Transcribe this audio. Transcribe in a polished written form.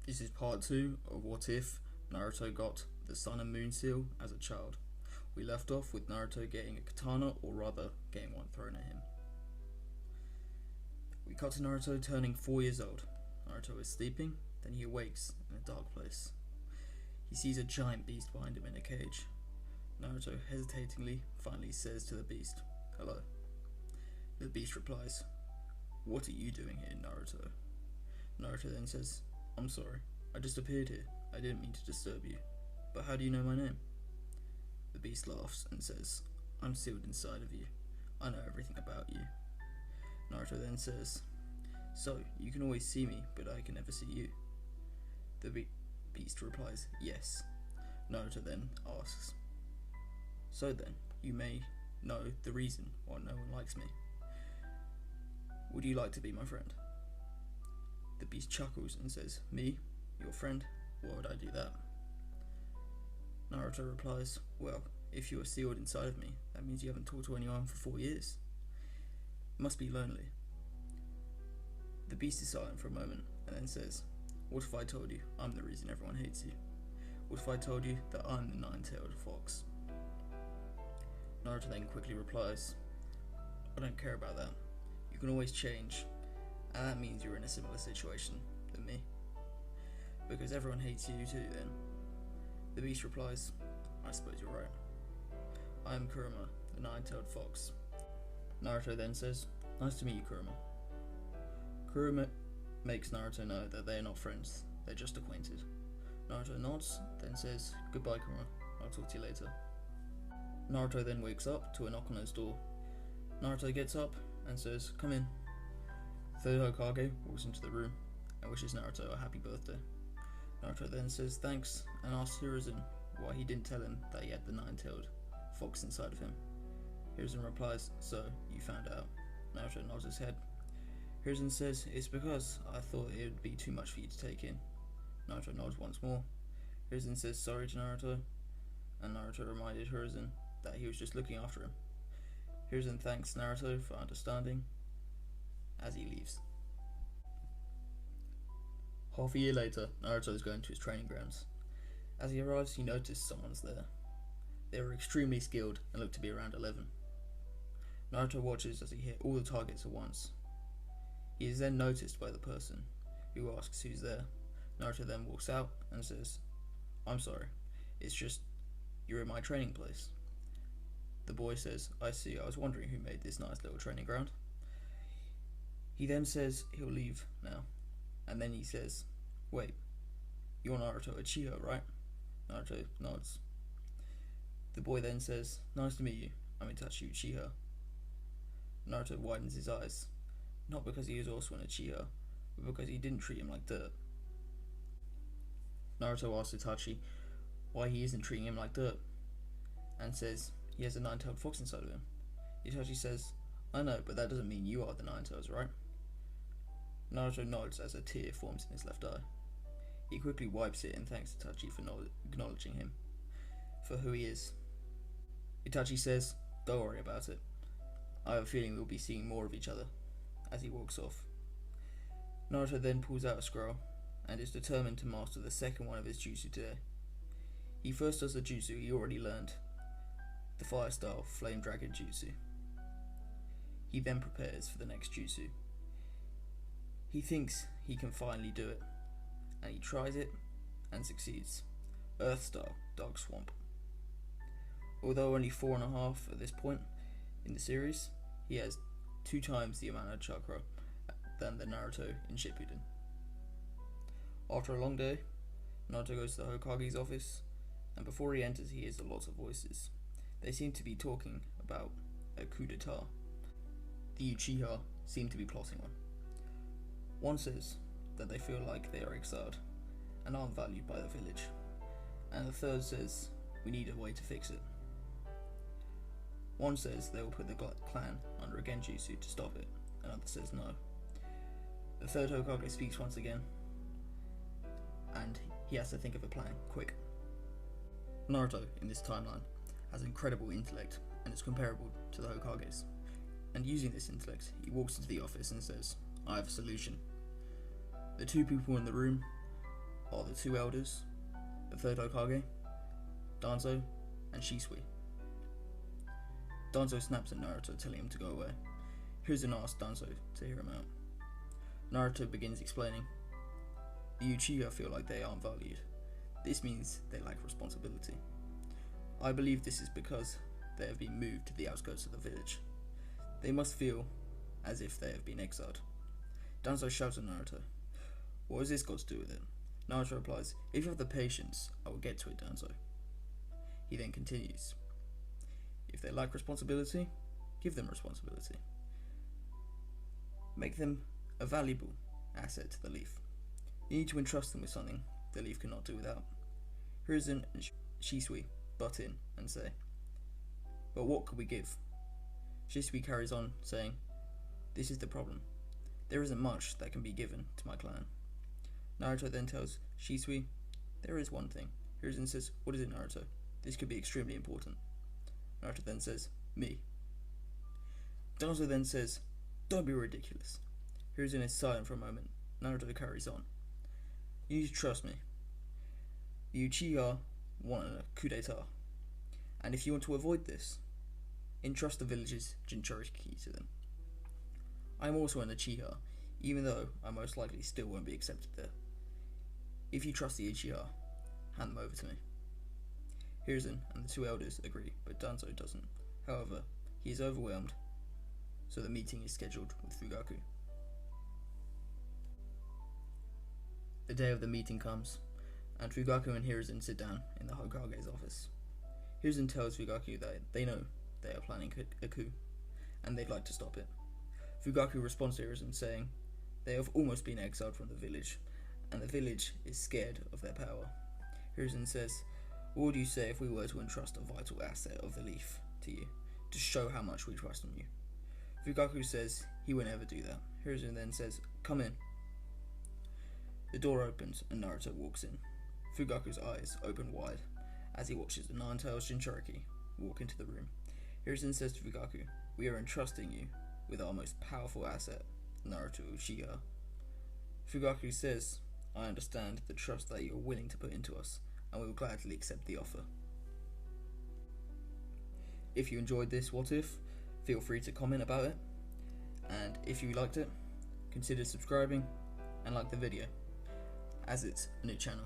This is part 2 of What If Naruto got the Sun and Moon Seal as a child. We left off with Naruto getting a katana, or rather, getting one thrown at him. We cut to Naruto turning 4 years old. Naruto is sleeping, then he awakes in a dark place. He sees a giant beast behind him in a cage. Naruto hesitatingly finally says to the beast, "Hello." The beast replies, "What are you doing here, Naruto?" Naruto then says, "I'm sorry, I just appeared here. I didn't mean to disturb you. But how do you know my name?" The beast laughs and says, "I'm sealed inside of you. I know everything about you." Naruto then says, "So, you can always see me, but I can never see you." The beast replies, "Yes." Naruto then asks, "So then, you may know the reason why no one likes me. Would you like to be my friend?" The beast chuckles and says, "Me? Your friend? Why would I do that?" Naruto replies, "Well, if you are sealed inside of me, that means you haven't talked to anyone for 4 years. It must be lonely." The beast is silent for a moment and then says, "What if I told you I'm the reason everyone hates you? What if I told you that I'm the nine-tailed fox?" Naruto then quickly replies, "I don't care about that. You can always change, and that means you're in a similar situation than me. Because everyone hates you too then." The beast replies, "I suppose you're right. I am Kurama, the nine-tailed fox." Naruto then says, "Nice to meet you, Kurama." Kurama makes Naruto know that they are not friends, they're just acquainted. Naruto nods, then says, "Goodbye, Kurama, I'll talk to you later." Naruto then wakes up to a knock on his door. Naruto gets up and says, "Come in." Third Hokage walks into the room and wishes Naruto a happy birthday. Naruto then says thanks and asks Hiruzen why he didn't tell him that he had the nine-tailed fox inside of him. Hiruzen replies, "So, you found out." Naruto nods his head. Hiruzen says, "It's because I thought it would be too much for you to take in." Naruto nods once more. Hiruzen says sorry to Naruto, and Naruto reminded Hiruzen that he was just looking after him. Hiruzen thanks Naruto for understanding as he leaves. Half a year later, Naruto is going to his training grounds. As he arrives, he notices someone's there. They are extremely skilled and look to be around 11. Naruto watches as he hits all the targets at once. He is then noticed by the person, who asks who's there. Naruto then walks out and says, "I'm sorry, it's just you're in my training place." The boy says, "I see, I was wondering who made this nice little training ground." He then says he'll leave now, and then he says, "Wait, you're Naruto Uchiha, right?" Naruto nods. The boy then says, "Nice to meet you, I'm Itachi Uchiha." Naruto widens his eyes, not because he is also an Uchiha, but because he didn't treat him like dirt. Naruto asks Itachi why he isn't treating him like dirt, and says he has a nine-tailed fox inside of him. Itachi says, "I know, but that doesn't mean you are the nine-tails, right?" Naruto nods as a tear forms in his left eye. He quickly wipes it and thanks Itachi for acknowledging him for who he is. Itachi says, "Don't worry about it. I have a feeling we'll be seeing more of each other," as he walks off. Naruto then pulls out a scroll and is determined to master the second one of his jutsu today. He first does the jutsu he already learned, the fire style flame dragon jutsu. He then prepares for the next jutsu. He thinks he can finally do it, and he tries it and succeeds. Earth style dark swamp. Although only 4.5 at this point in the series, he has 2 times the amount of chakra than the Naruto in Shippuden. After a long day, Naruto goes to the Hokage's office, and before he enters he hears a lot of voices. They seem to be talking about a coup d'etat. The Uchiha seem to be plotting one. One says that they feel like they are exiled and aren't valued by the village, and the third says we need a way to fix it. One says they will put the clan under a genjutsu to stop it, another says no. The third Hokage speaks once again, and he has to think of a plan, quick. Naruto, in this timeline, has incredible intellect and is comparable to the Hokage's, and using this intellect, he walks into the office and says, "I have a solution." The 2 people in the room are the two elders, the third Hokage, Danzo, and Shisui. Danzo snaps at Naruto, telling him to go away. Hiruzen asks Danzo to hear him out. Naruto begins explaining. The Uchiha feel like they aren't valued. This means they lack responsibility. I believe this is because they have been moved to the outskirts of the village. They must feel as if they have been exiled. Danzo shouts at Naruto. What has this got to do with it? Naruto replies, if you have the patience, I will get to it, Danzo. He then continues. If they lack responsibility, give them responsibility. Make them a valuable asset to the Leaf. You need to entrust them with something the Leaf cannot do without. Hiruzen and Shisui butt in and say, but what could we give? Shisui carries on, saying, this is the problem. There isn't much that can be given to my clan. Naruto then tells Shisui, there is one thing. Hiruzen says, what is it, Naruto? This could be extremely important. Naruto then says, me. Danzo then says, don't be ridiculous. Hiruzen is silent for a moment. Naruto carries on. You need to trust me. The Uchiha want a coup d'etat. And if you want to avoid this, entrust the village's Jinchuriki to them. I am also an Uchiha, even though I most likely still won't be accepted there. If you trust the Uchiha, hand them over to me. Hiruzen and the two elders agree, but Danzo doesn't. However, he is overwhelmed, so the meeting is scheduled with Fugaku. The day of the meeting comes, and Fugaku and Hiruzen sit down in the Hokage's office. Hiruzen tells Fugaku that they know they are planning a coup, and they'd like to stop it. Fugaku responds to Hiruzen saying they have almost been exiled from the village, and the village is scared of their power. Hiruzen says, what would you say if we were to entrust a vital asset of the Leaf to you, to show how much we trust in you? Fugaku says he would never do that. Hiruzen then says, come in. The door opens and Naruto walks in. Fugaku's eyes open wide as he watches the Nine-Tails Jinchuriki walk into the room. Hiruzen says to Fugaku, we are entrusting you with our most powerful asset, Naruto Uchiha. Fugaku says, I understand the trust that you are willing to put into us, and we will gladly accept the offer. If you enjoyed this What If, feel free to comment about it, and if you liked it, consider subscribing and like the video, as it's a new channel.